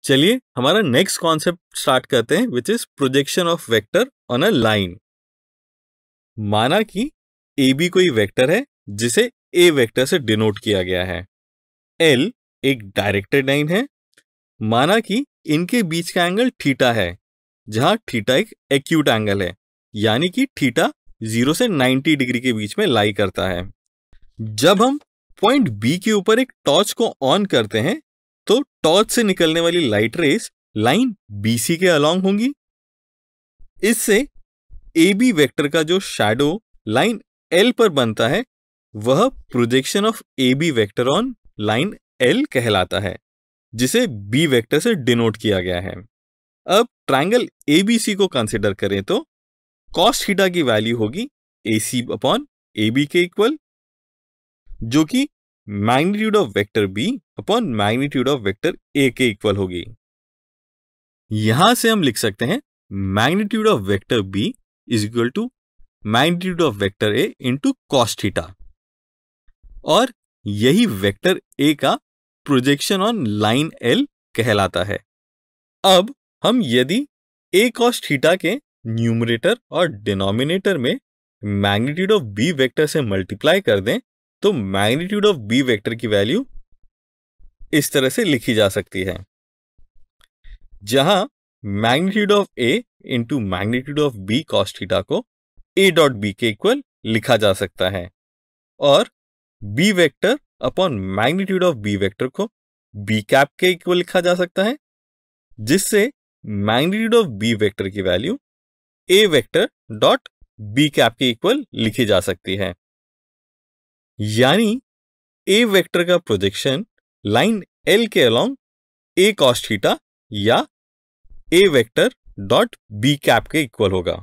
चलिए हमारा next concept start करते हैं, which is projection of vector on a line. माना कि ए बी कोई वेक्टर है जिसे ए वेक्टर से डिनोट किया गया है। एल एक डायरेक्टेड लाइन है। माना कि इनके बीच का एंगल थीटा है, जहां थीटा एक एक्यूट एंगल है, यानी कि थीटा 0 से 90 डिग्री के बीच में लाई करता है। जब हम पॉइंट बी के ऊपर एक टॉर्च को ऑन करते हैं तो टॉर्च से निकलने वाली लाइट रेस लाइन BC के अलोंग होंगी। इससे AB वेक्टर का जो शैडो लाइन L पर बनता है वह projection of AB vector on line L कहलाता है, जिसे B वेक्टर से डिनोट किया गया है। अब ट्रायंगल ABC को कंसिडर करें तो cos थीटा की वैल्यू होगी AC अपॉन AB के इक्वल, जो कि मैग्नीट्यूड ऑफ वेक्टर B अपॉन मैग्नीट्यूड ऑफ वेक्टर A के इक्वल होगी। यहां से हम लिख सकते हैं magnitude of vector B is equal to magnitude of vector A into cos theta, और यही वेक्टर A का प्रोजेक्शन ऑन लाइन L कहलाता है। अब हम यदि A cos थीटा के न्यूमरेटर और डिनोमिनेटर में मैग्नीट्यूड ऑफ B वेक्टर से मल्टीप्लाई कर दें तो मैग्नीट्यूड ऑफ B वेक्टर की वैल्यू इस तरह से लिखी जा सकती है, जहां magnitude of A into magnitude of B cos theta को A डॉट B के इक्वल लिखा जा सकता है, और B vector upon magnitude of B vector को B कैप के इक्वल लिखा जा सकता है, जिससे मैग्नीट्यूड ऑफ B वेक्टर की value A vector dot B cap के इक्वल लिखी जा सकती है। यानी A वेक्टर का प्रोजेक्शन लाइन L के अलोंग A cos थीटा या A vector dot B cap के इक्वल होगा।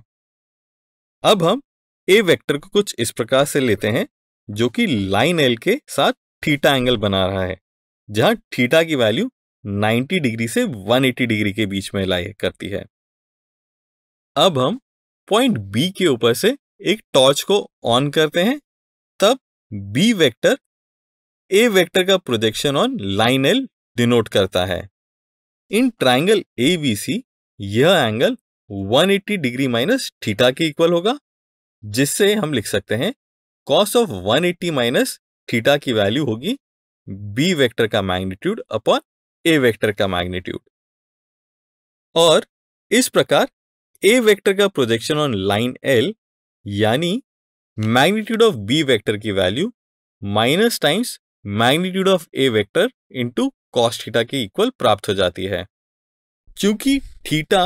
अब हम A वेक्टर को कुछ इस प्रकार से लेते हैं, जो कि लाइन L के साथ थीटा एंगल बना रहा है, जहां थीटा की वैल्यू 90 डिग्री से 180 डिग्री के बीच में लाई करती है। अब हम पॉइंट B के ऊपर से एक टॉर्च को ऑन करते हैं, तब B वेक्टर A वेक्टर का projection on line L denote करता है। इन ट्रायंगल ABC यह एंगल 180 डिग्री माइनस थीटा के इक्वल होगा, जिससे हम लिख सकते हैं cos ऑफ 180 माइनस थीटा की वैल्यू होगी B वेक्टर का मैग्नीट्यूड अपॉन A वेक्टर का मैग्नीट्यूड। और इस प्रकार A वेक्टर का प्रोजेक्शन ऑन लाइन L यानी मैग्नीट्यूड ऑफ B वेक्टर की value minus times magnitude of A vector into cos theta के इक्वल प्राप्त हो जाती है। क्योंकि थीटा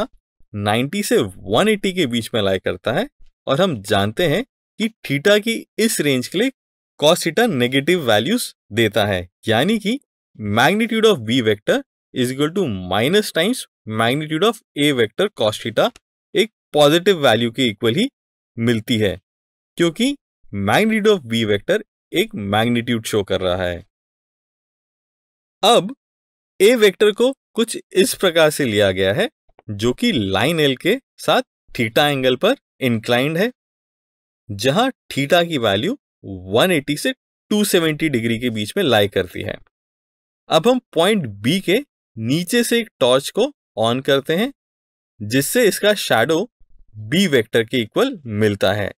90 से 180 के बीच में लाई करता है, और हम जानते हैं कि थीटा की इस रेंज के लिए cos थीटा नेगेटिव वैल्यूज देता है, यानी कि magnitude of B vector is equal to minus times magnitude of A vector cos theta एक पॉजिटिव वैल्यू के इक्वल ही मिलती है, क्योंकि मैग्नीट्यूड ऑफ B वेक्टर एक मैग्नीट्यूड शो कर रहा है। अब A वेक्टर को कुछ इस प्रकार से लिया गया है, जो कि लाइन L के साथ थीटा एंगल पर इंक्लाइंड है, जहां थीटा की वैल्यू 180 से 270 डिग्री के बीच में लाई करती है। अब हम पॉइंट B के नीचे से एक टॉर्च को ऑन करते हैं, जिससे इसका शैडो B वेक्टर के इक्वल मिलता है।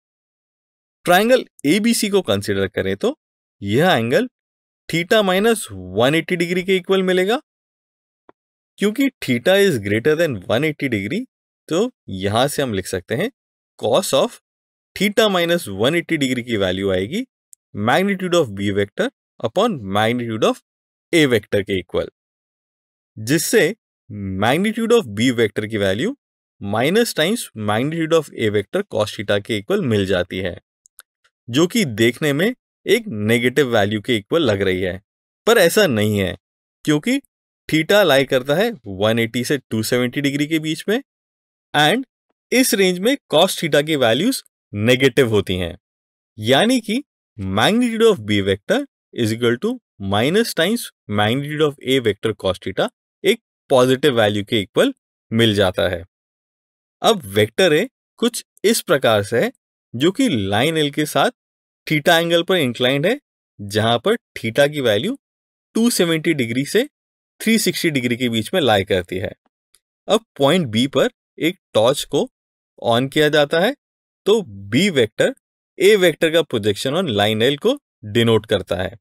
ट्रायंगल ABC को कंसीडर करें तो यह एंगल थीटा माइनस 180 डिग्री के इक्वल मिलेगा। क्योंकि theta is greater than 180 degree, तो यहां से हम लिख सकते हैं cos of theta minus 180 degree की वैल्यू आएगी magnitude of B vector upon magnitude of A vector के इक्वल, जिससे मैग्नीट्यूड ऑफ B वेक्टर की value minus times magnitude of A vector cos theta के इक्वल मिल जाती है, जो कि देखने में एक नेगेटिव वैल्यू के इक्वल लग रही है, पर ऐसा नहीं है, क्योंकि थीटा लाई करता है 180 से 270 डिग्री के बीच में, एंड इस रेंज में cos थीटा की वैल्यूज नेगेटिव होती हैं, यानी कि magnitude of B vector is equal to minus times magnitude of A vector cos theta एक पॉजिटिव वैल्यू के इक्वल मिल जाता है। अब वेक्टर A कुछ इस प्रकार से है, जो कि लाइन L के साथ थीटा एंगल पर इंक्लाइंड है, जहां पर थीटा की वैल्यू 270 डिग्री से 360 डिग्री के बीच में लाई करती है। अब पॉइंट बी पर एक टॉर्च को ऑन किया जाता है तो बी वेक्टर ए वेक्टर का प्रोजेक्शन ऑन लाइन एल को डिनोट करता है।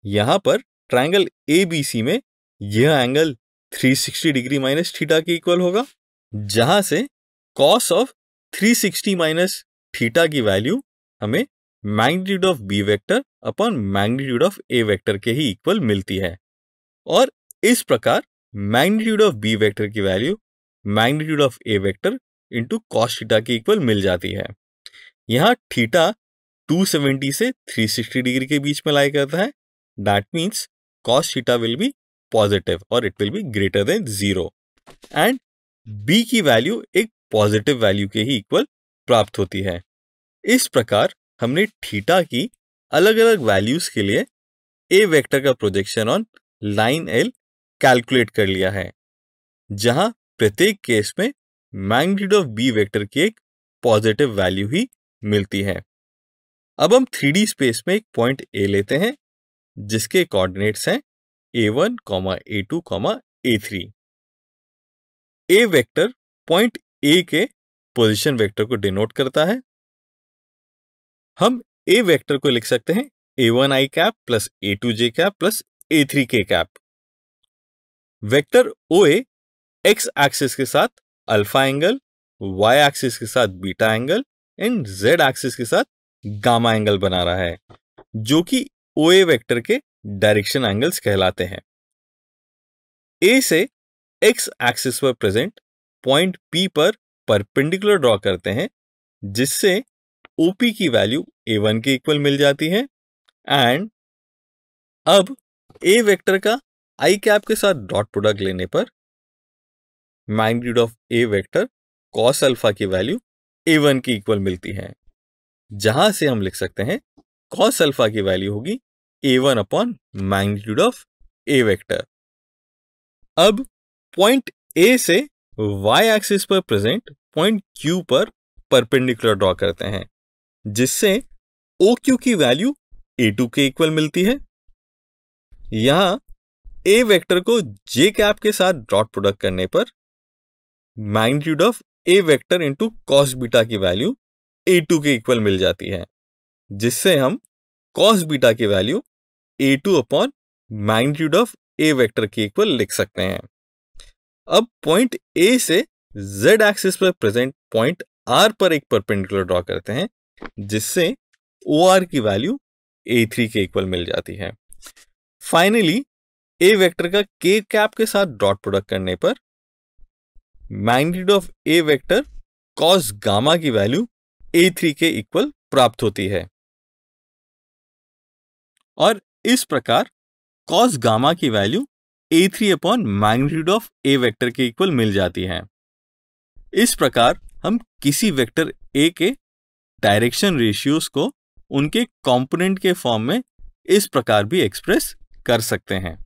यहां पर ट्रायंगल एबीसी में यह एंगल 360 डिग्री माइनस थीटा के इक्वल होगा, जहां से कॉस ऑफ 360 माइनस थीटा की वैल्यू हमें magnitude of B vector upon magnitude of A vector के ही इक्वल मिलती है। और इस प्रकार मैग्नीट्यूड ऑफ बी वेक्टर की value magnitude of A vector into cos theta के इक्वल मिल जाती है। यहाँ थीटा 270 से 360 डिग्री के बीच में लाई करता है। That means cos theta will be positive और it will be greater than 0 and B की वैल्यू एक पॉजिटिव वैल्यू के ही इक्वल प्राप्त होती है। इस प्रकार हमने थीटा की अलग अलग वैल्यूज के लिए ए वेक्टर का projection on line L calculate कर लिया है, जहां प्रत्येक केस में मैग्नीट्यूड ऑफ बी वेक्टर की एक पॉजिटिव वैल्यू ही मिलती है। अब हम 3D स्पेस में एक पॉइंट ए लेते हैं जिसके कोऑर्डिनेट्स हैं a1, a2, a3। A vector point A के पोजीशन वेक्टर को डिनोट करता है। हम ए वेक्टर को लिख सकते हैं a1i cap plus a2j cap plus a3k cap. Vector OA x axis के साथ अल्फा एंगल, वाई एक्सिस के साथ beta angle and Z axis के साथ गामा एंगल बना रहा है, जो कि OA वेक्टर के डायरेक्शन एंगल्स कहलाते हैं। ए से एक्स एक्सिस पर प्रेजेंट पॉइंट P पर परपेंडिकुलर ड्रॉ करते हैं, जिससे OP की वैल्यू A1 के इक्वल मिल जाती है। एंड अब ए वेक्टर का आई कैप के साथ डॉट प्रोडक्ट लेने पर magnitude of A vector cos alpha की वैल्यू A1 की इक्वल मिलती है, जहां से हम लिख सकते हैं कॉस अल्फा की वैल्यू होगी A1 upon magnitude of A vector. अब पॉइंट ए से वाई एक्सिस पर प्रेजेंट पॉइंट Q पर परपेंडिकुलर ड्रॉ करते हैं, जिससे OQ की वैल्यू A2 के इक्वल मिलती है। यहां ए वेक्टर को जे कैप के साथ डॉट प्रोडक्ट करने पर magnitude of A vector into cos beta की वैल्यू A2 के इक्वल मिल जाती है, जिससे हम कॉस बीटा की value A2 upon magnitude of A vector के इक्वल लिख सकते हैं। अब पॉइंट ए से जेड एक्सिस पर प्रेजेंट पॉइंट आर पर एक परपेंडिकुलर ड्रॉ करते हैं, जिससे OR की वैल्यू A3 के इक्वल मिल जाती है। फाइनली ए वेक्टर का के कैप के साथ डॉट प्रोडक्ट करने पर magnitude of A vector cos gamma की वैल्यू A3 के इक्वल प्राप्त होती है। और इस प्रकार कॉस गामा की value A3 upon magnitude of A vector के इक्वल मिल जाती है। इस प्रकार हम किसी वेक्टर ए के डायरेक्शन रेशियोज को उनके कंपोनेंट के फॉर्म में इस प्रकार भी एक्सप्रेस कर सकते हैं।